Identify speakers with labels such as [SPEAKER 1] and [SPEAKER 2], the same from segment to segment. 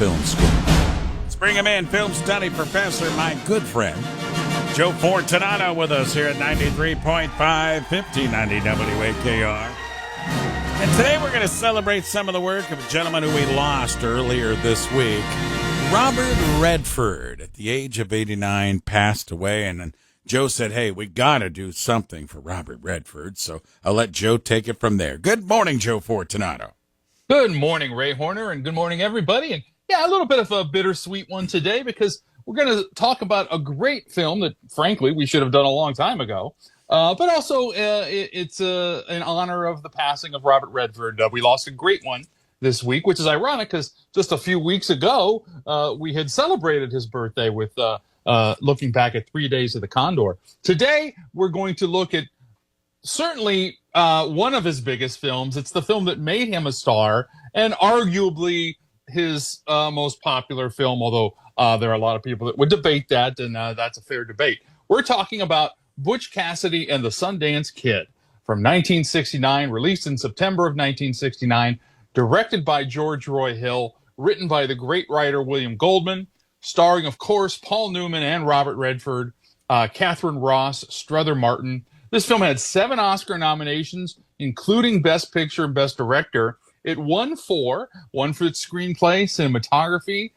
[SPEAKER 1] Film School. Let's bring him in, film study professor, my good friend, Joe Fortunato, with us here at 93.5, 1590 WAKR. And today we're going to celebrate some of the work of a gentleman who we lost earlier this week. Robert Redford, at the age of 89, passed away, and then Joe said, hey, we got to do something for Robert Redford, so I'll let Joe take it from there. Good morning, Joe Fortunato.
[SPEAKER 2] Good morning, Ray Horner, and good morning, everybody. And yeah, a little bit of a bittersweet one today because we're going to talk about a great film that, frankly, we should have done a long time ago. But also, it's in honor of the passing of Robert Redford. We lost a great one this week, which is ironic because just a few weeks ago, we had celebrated his birthday with looking back at 3 Days of the Condor. Today, we're going to look at certainly one of his biggest films. It's the film that made him a star and arguably his most popular film, although there are a lot of people that would debate that, and that's a fair debate. We're talking about Butch Cassidy and the Sundance Kid from 1969, released in September of 1969, directed by George Roy Hill, written by the great writer William Goldman, starring, of course, Paul Newman and Robert Redford, Catherine Ross, Strother Martin. This film had 7 Oscar nominations, including Best Picture and Best Director. It won 4, one for its screenplay, cinematography,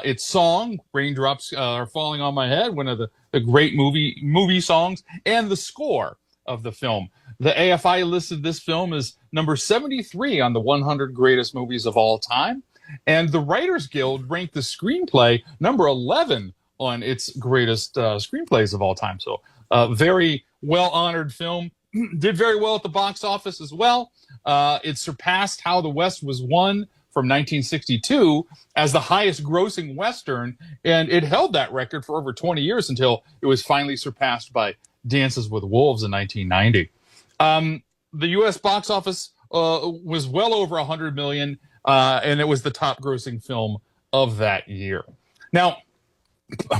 [SPEAKER 2] its song, Raindrops Are Falling on My Head, one of the great movie songs, and the score of the film. The AFI listed this film as number 73 on the 100 greatest movies of all time, and the Writers Guild ranked the screenplay number 11 on its greatest screenplays of all time. So very well-honored film. Did very well at the box office as well. It surpassed How the West Was Won from 1962 as the highest grossing Western, and it held that record for over 20 years until it was finally surpassed by Dances with Wolves in 1990. The U.S. box office was well over $100 million, and it was the top grossing film of that year. Now,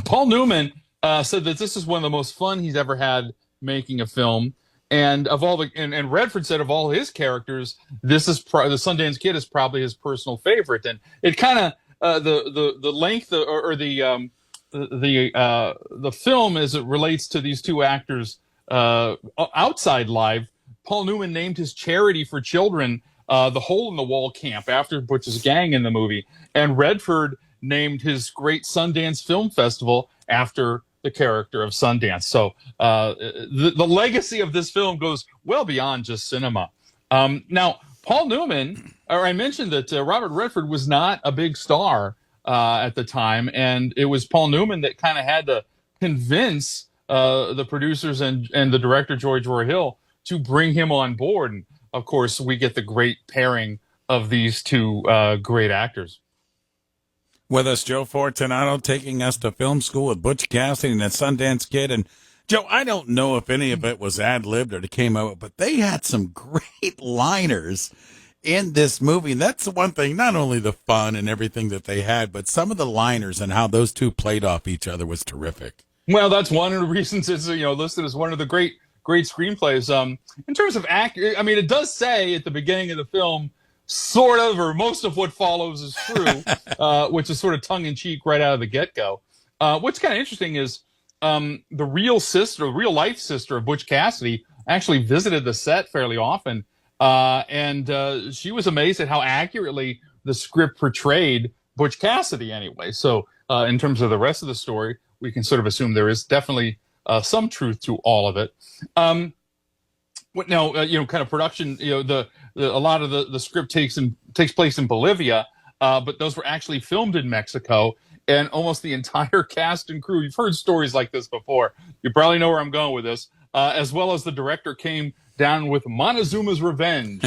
[SPEAKER 2] Paul Newman said that this is one of the most fun he's ever had making a film. And of all and Redford said of all his characters, this is the Sundance Kid is probably his personal favorite. And it kind of the length or the film as it relates to these two actors outside live. Paul Newman named his charity for children the Hole in the Wall Camp after Butch's gang in the movie, and Redford named his great Sundance Film Festival after the character of Sundance. So the legacy of this film goes well beyond just cinema. Now, Paul Newman, or I mentioned that Robert Redford was not a big star at the time, and it was Paul Newman that kind of had to convince the producers and the director, George Roy Hill, to bring him on board. And, of course, we get the great pairing of these two great actors.
[SPEAKER 1] With us, Joe Fortunato, taking us to film school with Butch Cassidy and the Sundance Kid. And, Joe, I don't know if any of it was ad-libbed or it came out, but they had some great liners in this movie. And that's the one thing, not only the fun and everything that they had, but some of the liners and how those two played off each other was terrific.
[SPEAKER 2] Well, that's one of the reasons it's listed as one of the great screenplays. In terms of I mean, it does say at the beginning of the film, sort of, or most of what follows is true, which is sort of tongue-in-cheek right out of the get-go. What's kind of interesting is the real-life sister of Butch Cassidy actually visited the set fairly often, and she was amazed at how accurately the script portrayed Butch Cassidy anyway. So in terms of the rest of the story, we can sort of assume there is definitely some truth to all of it. Kind of production, a lot of the script takes place in Bolivia, but those were actually filmed in Mexico, and almost the entire cast and crew, you've heard stories like this before, you probably know where I'm going with this, as well as the director came down with Montezuma's Revenge,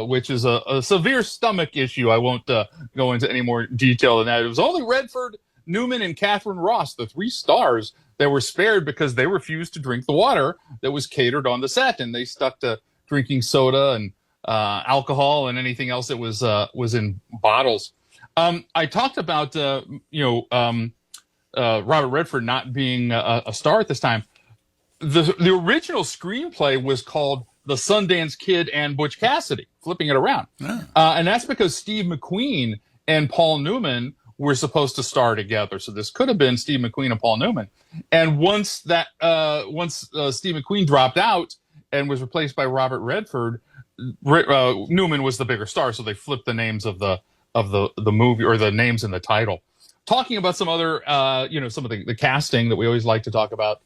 [SPEAKER 2] which is a severe stomach issue. I won't go into any more detail than that. It was only Redford, Newman, and Catherine Ross, the 3 stars, that were spared because they refused to drink the water that was catered on the set, and they stuck to drinking soda and alcohol and anything else that was in bottles. I talked about Robert Redford not being a star at this time. The original screenplay was called The Sundance Kid and Butch Cassidy, flipping it around. Yeah. And that's because Steve McQueen and Paul Newman were supposed to star together. So this could have been Steve McQueen and Paul Newman. And once Steve McQueen dropped out and was replaced by Robert Redford, Newman was the bigger star. So they flipped the names of the movie, or the names in the title. Talking about some other, some of the casting that we always like to talk about,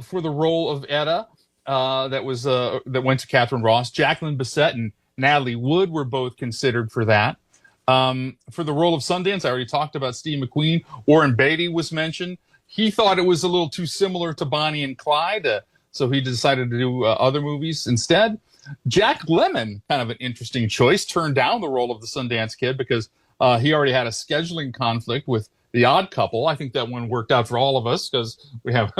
[SPEAKER 2] for the role of Etta, that went to Catherine Ross, Jacqueline Bisset and Natalie Wood were both considered for that. For the role of Sundance, I already talked about Steve McQueen. Warren Beatty was mentioned. He thought it was a little too similar to Bonnie and Clyde, so he decided to do other movies instead. Jack Lemmon, kind of an interesting choice, turned down the role of the Sundance Kid because he already had a scheduling conflict with The Odd Couple. I think that one worked out for all of us because we have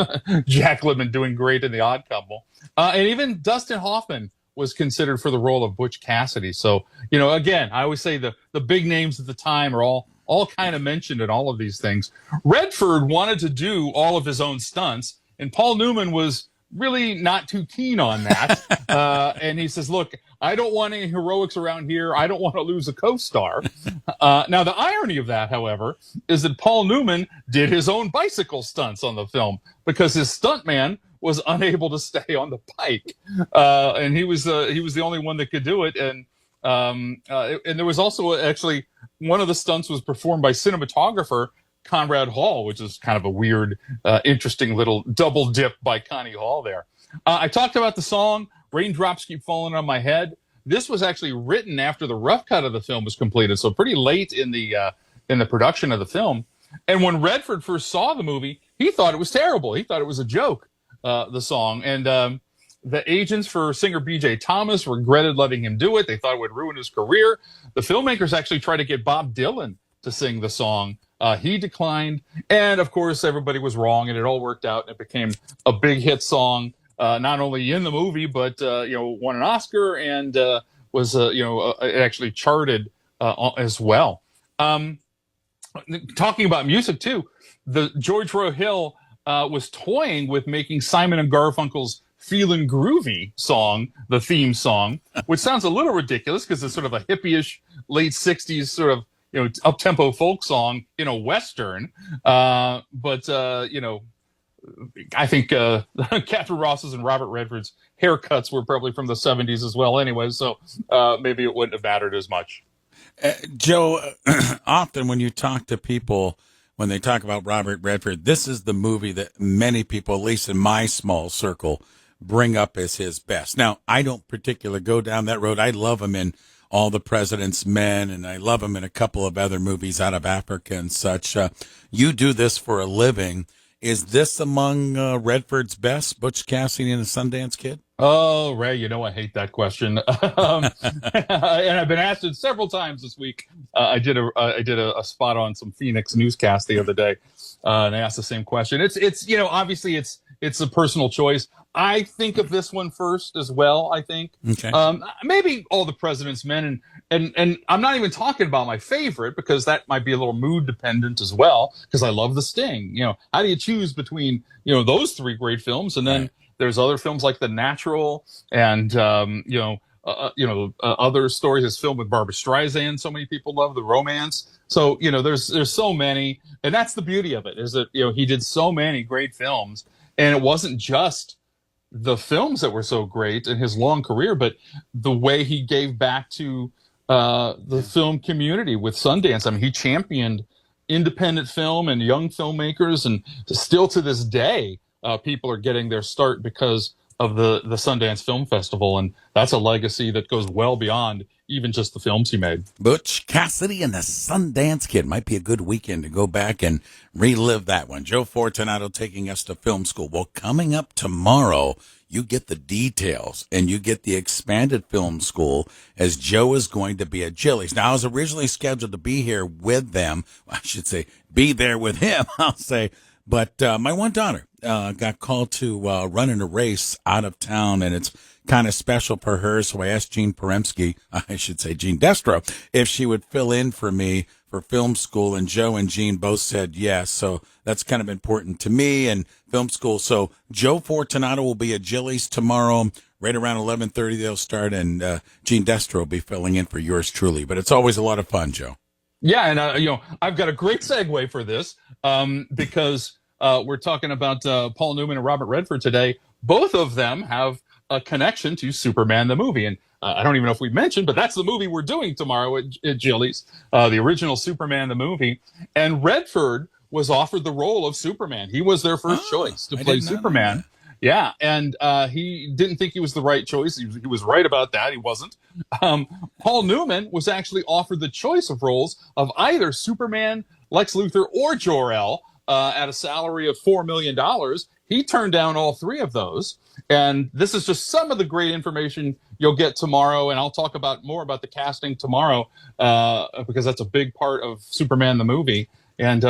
[SPEAKER 2] Jack Lemmon doing great in The Odd Couple. And even Dustin Hoffman was considered for the role of Butch Cassidy. So, again, I always say the big names at the time are all kind of mentioned in all of these things. Redford wanted to do all of his own stunts, and Paul Newman was really not too keen on that. And he says, look, I don't want any heroics around here. I don't want to lose a co-star. Now, the irony of that, however, is that Paul Newman did his own bicycle stunts on the film because his stuntman was unable to stay on the bike. And he was the only one that could do it. And there was also actually one of the stunts was performed by cinematographer Conrad Hall, which is kind of a weird, interesting little double dip by Connie Hall there. I talked about the song Raindrops Keep Falling on My Head. This was actually written after the rough cut of the film was completed, so pretty late in the production of the film. And when Redford first saw the movie, he thought it was terrible. He thought it was a joke, the song. And the agents for singer B.J. Thomas regretted letting him do it. They thought it would ruin his career. The filmmakers actually tried to get Bob Dylan to sing the song. He declined. And, of course, everybody was wrong, and it all worked out. And it became a big hit song, not only in the movie, but, won an Oscar and was, it actually charted as well. Talking about music, too, the George Roy Hill was toying with making Simon and Garfunkel's Feelin' Groovy song, the theme song, which sounds a little ridiculous because it's sort of a hippie-ish late 60s sort of, up-tempo folk song in a Western. But I think Catherine Ross's and Robert Redford's haircuts were probably from the 70s as well anyway, so maybe it wouldn't have mattered as much.
[SPEAKER 1] Joe, often when you talk to people, when they talk about Robert Redford, this is the movie that many people, at least in my small circle, bring up as his best. Now, I don't particularly go down that road. I love him in All the President's Men, and I love him in a couple of other movies out of Africa and such. You do this for a living. Is this among Redford's best, Butch Cassidy and the Sundance Kid?
[SPEAKER 2] Oh, Ray, I hate that question. And I've been asked it several times this week. I did a spot on some Phoenix newscast the other day, and I asked the same question. It's obviously it's a personal choice. I think of this one first as well, I think.
[SPEAKER 1] Okay.
[SPEAKER 2] Maybe All the President's Men, and I'm not even talking about my favorite because that might be a little mood dependent as well, because I love The Sting. How do you choose between, those three great films? And then there's other films like The Natural and, other stories. His film with Barbra Streisand, so many people love, The Romance. So, there's so many, and that's the beauty of it, is that, he did so many great films, and it wasn't just the films that were so great in his long career, but the way he gave back to the film community with Sundance. I mean, he championed independent film and young filmmakers, and still to this day, people are getting their start because of the Sundance Film Festival, and that's a legacy that goes well beyond even just the films he made.
[SPEAKER 1] Butch Cassidy and the Sundance Kid might be a good weekend to go back and relive that one. Joe Fortunato taking us to film school. Well, coming up tomorrow, you get the details and you get the expanded film school, as Joe is going to be at Jilly's. Now, I was originally scheduled to be here with them. I should say be there with him, I'll say. But my one daughter got called to run in a race out of town, and it's kind of special for her. So I asked Jean Peremsky, I should say Jean Destro, if she would fill in for me for film school. And Joe and Jean both said yes. So that's kind of important to me and film school. So Joe Fortunato will be at Jilly's tomorrow. Right around 11:30 they'll start, and Jean Destro will be filling in for yours truly. But it's always a lot of fun, Joe.
[SPEAKER 2] Yeah, and I've got a great segue for this because we're talking about Paul Newman and Robert Redford today. Both of them have a connection to Superman the movie, and I don't even know if we mentioned, but that's the movie we're doing tomorrow at Jilly's, the original Superman the movie. And Redford was offered the role of Superman. He was their first choice to play Superman. Yeah, and he didn't think he was the right choice. He was right about that. He wasn't. Paul Newman was actually offered the choice of roles of either Superman, Lex Luthor, or Jor-El at a salary of $4 million. He turned down all three of those. And this is just some of the great information you'll get tomorrow. And I'll talk about more about the casting tomorrow because that's a big part of Superman the movie. And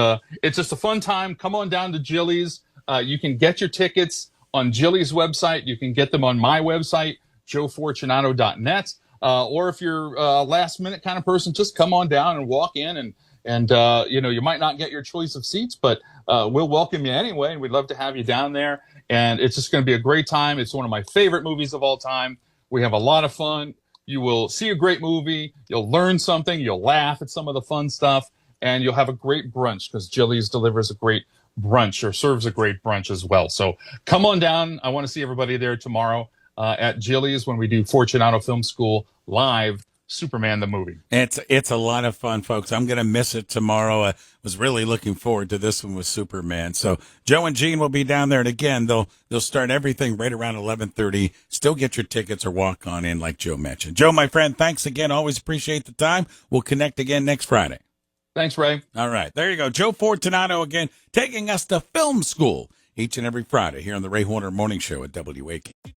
[SPEAKER 2] it's just a fun time. Come on down to Jilly's. You can get your tickets on Jilly's website. You can get them on my website, joefortunato.net. Or if you're a last minute kind of person, just come on down and walk in and you might not get your choice of seats, but we'll welcome you anyway. And we'd love to have you down there. And it's just going to be a great time. It's one of my favorite movies of all time. We have a lot of fun. You will see a great movie. You'll learn something. You'll laugh at some of the fun stuff. And you'll have a great brunch because Jilly's delivers a great brunch or serves a great brunch as well. So come on down. I want to see everybody there tomorrow at Jilly's when we do Fortunato Film School live Superman the movie.
[SPEAKER 1] It's a lot of fun, folks. I'm going to miss it tomorrow. I was really looking forward to this one with Superman. So Joe and Gene will be down there, and again, they'll start everything right around 11:30. Still get your tickets or walk on in, like Joe mentioned. Joe, my friend, thanks again. Always appreciate the time. We'll connect again next Friday.
[SPEAKER 2] Thanks, Ray.
[SPEAKER 1] All right, there you go. Joe Fortunato again, taking us to film school each and every Friday here on the Ray Horner Morning Show at WAKR.